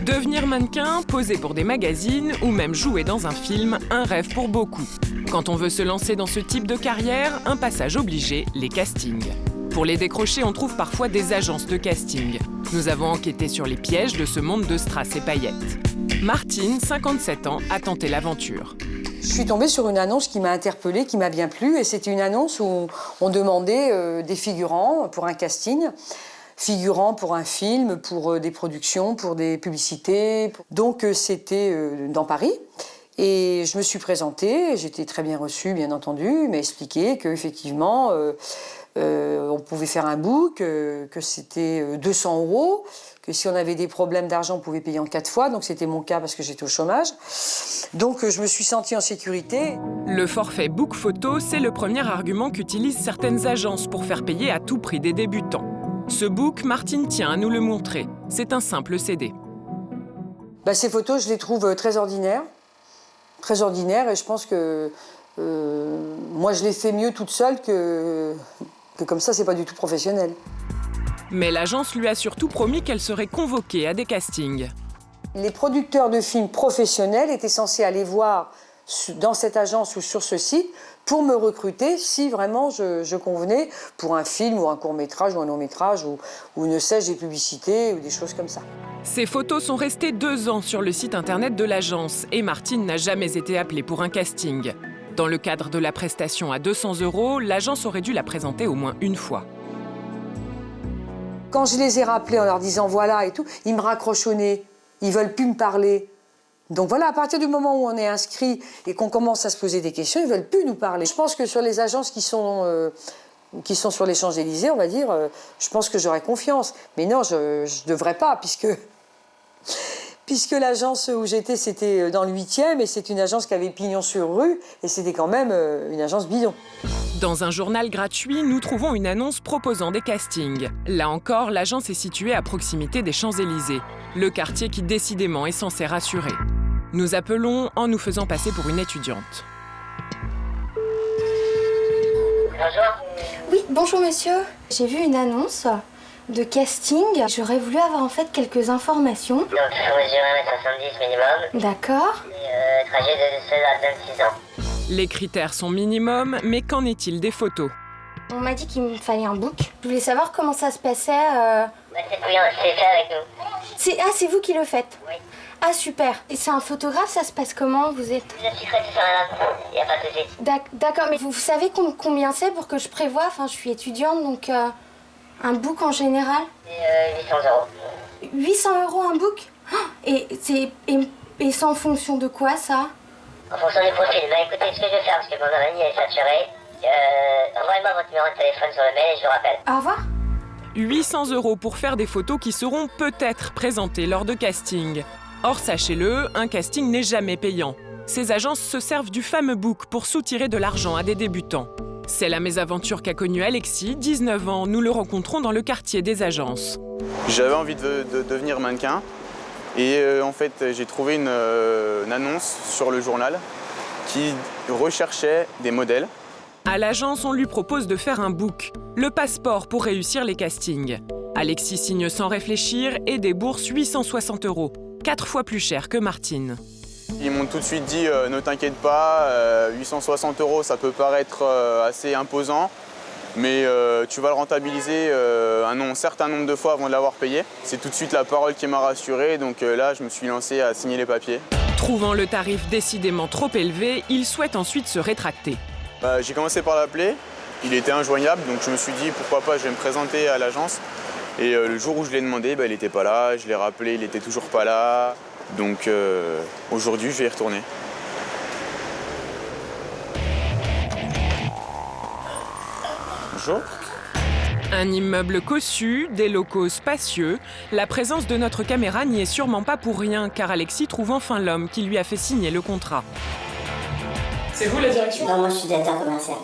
Devenir mannequin, poser pour des magazines ou même jouer dans un film, un rêve pour beaucoup. Quand on veut se lancer dans ce type de carrière, un passage obligé, les castings. Pour les décrocher, on trouve parfois des agences de casting. Nous avons enquêté sur les pièges de ce monde de strass et paillettes. Martine, 57 ans, a tenté l'aventure. Je suis tombée sur une annonce qui m'a interpellée, qui m'a bien plu. Et c'était une annonce où on demandait des figurants pour un casting. Figurants pour un film, pour des productions, pour des publicités. Donc c'était dans Paris. Et je me suis présentée, j'étais très bien reçue, bien entendu. Il m'a expliqué qu'effectivement, on pouvait faire un book, que c'était 200 €, que si on avait des problèmes d'argent, on pouvait payer en 4 fois. Donc c'était mon cas parce que j'étais au chômage. Donc je me suis sentie en sécurité. Le forfait book photo, c'est le premier argument qu'utilisent certaines agences pour faire payer à tout prix des débutants. Ce book, Martine tient à nous le montrer. C'est un simple CD. Ces photos, je les trouve très ordinaires. Très ordinaires, et je pense que moi, je les fais mieux toute seule que comme ça, c'est pas du tout professionnel. Mais l'agence lui a surtout promis qu'elle serait convoquée à des castings. Les producteurs de films professionnels étaient censés aller voir dans cette agence ou sur ce site pour me recruter si vraiment je convenais pour un film ou un court-métrage ou un long-métrage ou ne sais-je, des publicités ou des choses comme ça. Ces photos sont restées 2 ans sur le site internet de l'agence et Martine n'a jamais été appelée pour un casting. Dans le cadre de la prestation à 200 €, l'agence aurait dû la présenter au moins une fois. Quand je les ai rappelés en leur disant voilà et tout, ils me raccrochent au nez, ils veulent plus me parler. Donc voilà, à partir du moment où on est inscrit et qu'on commence à se poser des questions, ils veulent plus nous parler. Je pense que sur les agences qui sont sur les Champs-Élysées, on va dire, je pense que j'aurais confiance. Mais non, je ne devrais pas, puisque l'agence où j'étais, c'était dans le 8e, et c'est une agence qui avait pignon sur rue, et c'était quand même une agence bidon. Dans un journal gratuit, nous trouvons une annonce proposant des castings. Là encore, l'agence est située à proximité des Champs-Élysées, le quartier qui décidément est censé rassurer. Nous appelons en nous faisant passer pour une étudiante. Bonjour. Oui, bonjour monsieur. J'ai vu une annonce de casting. J'aurais voulu avoir en fait quelques informations. Donc, il faut mesurer 1m70 minimum. D'accord. Et trajet de 16 à 26 ans. Les critères sont minimums, mais qu'en est-il des photos? On m'a dit qu'il me fallait un book. Je voulais savoir comment ça se passait. C'est fait avec nous. C'est vous qui le faites? Oui. Ah super. Et c'est un photographe, ça se passe comment? Vous êtes... Je suis prête sur madame, il n'y a pas de souci. D'accord, mais vous savez combien c'est pour que je prévoie? Enfin, je suis étudiante, donc un book en général? C'est 800 €. 800 € un book? Et c'est en fonction de quoi, ça? En fonction du profil. Écoutez, ce que je vais faire, parce que mon ami est saturé, envoyez-moi votre numéro de téléphone sur le mail et je vous rappelle. Au revoir. 800 € pour faire des photos qui seront peut-être présentées lors de casting. Or, sachez-le, un casting n'est jamais payant. Ces agences se servent du fameux book pour soutirer de l'argent à des débutants. C'est la mésaventure qu'a connue Alexis, 19 ans. Nous le rencontrons dans le quartier des agences. J'avais envie de devenir mannequin. Et en fait, j'ai trouvé une annonce sur le journal qui recherchait des modèles. À l'agence, on lui propose de faire un book, le passeport pour réussir les castings. Alexis signe sans réfléchir et débourse 860 €, 4 fois plus cher que Martine. Ils m'ont tout de suite dit ne t'inquiète pas, 860 €, ça peut paraître assez imposant, mais tu vas le rentabiliser un certain nombre de fois avant de l'avoir payé. C'est tout de suite la parole qui m'a rassuré, donc là je me suis lancé à signer les papiers. Trouvant le tarif décidément trop élevé, il souhaite ensuite se rétracter. J'ai commencé par l'appeler, il était injoignable, donc je me suis dit pourquoi pas, je vais me présenter à l'agence. Et le jour où je l'ai demandé, il n'était pas là, je l'ai rappelé, il n'était toujours pas là. Donc aujourd'hui, je vais y retourner. Bonjour. Un immeuble cossu, des locaux spacieux. La présence de notre caméra n'y est sûrement pas pour rien, car Alexis trouve enfin l'homme qui lui a fait signer le contrat. C'est vous la direction? Non, moi je suis directeur commercial.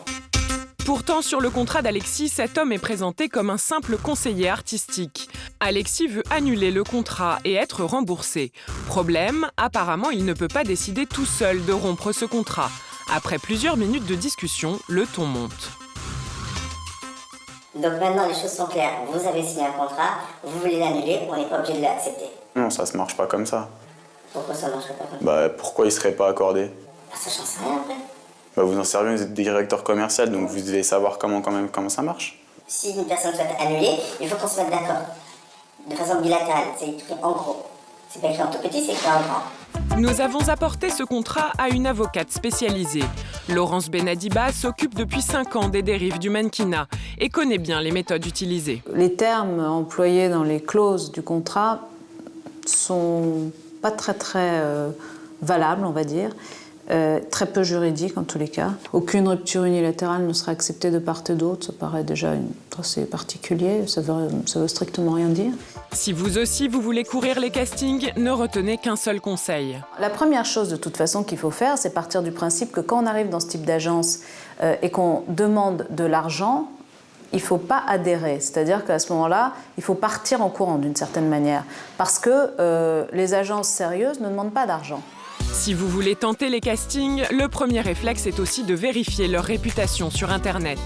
Pourtant, sur le contrat d'Alexis, cet homme est présenté comme un simple conseiller artistique. Alexis veut annuler le contrat et être remboursé. Problème, apparemment, il ne peut pas décider tout seul de rompre ce contrat. Après plusieurs minutes de discussion, le ton monte. Donc maintenant les choses sont claires, vous avez signé un contrat, vous voulez l'annuler, on n'est pas obligé de l'accepter. Non, ça se marche pas comme ça. Pourquoi ça marcherait pas comme ça? Bah, pourquoi il serait pas accordé? Bah, ça, j'en sais rien après. Bah, vous en servez, vous êtes directeur commercial, donc vous devez savoir comment ça marche. Si une personne souhaite annuler, il faut qu'on se mette d'accord. De façon bilatérale, c'est écrit en gros. C'est pas écrit en tout petit, c'est écrit en grand. Nous avons apporté ce contrat à une avocate spécialisée. Laurence Benadiba s'occupe depuis 5 ans des dérives du mannequinat et connaît bien les méthodes utilisées. Les termes employés dans les clauses du contrat sont pas très valables, on va dire. Très peu juridiques en tous les cas. Aucune rupture unilatérale ne sera acceptée de part et d'autre. Ça paraît déjà assez particulier, ça veut strictement rien dire. Si vous aussi vous voulez courir les castings, ne retenez qu'un seul conseil. La première chose de toute façon qu'il faut faire, c'est partir du principe que quand on arrive dans ce type d'agence et qu'on demande de l'argent, il ne faut pas adhérer. C'est-à-dire qu'à ce moment-là, il faut partir en courant d'une certaine manière. Parce que les agences sérieuses ne demandent pas d'argent. Si vous voulez tenter les castings, le premier réflexe est aussi de vérifier leur réputation sur Internet.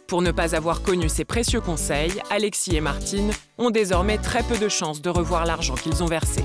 Pour ne pas avoir connu ces précieux conseils, Alexis et Martine ont désormais très peu de chances de revoir l'argent qu'ils ont versé.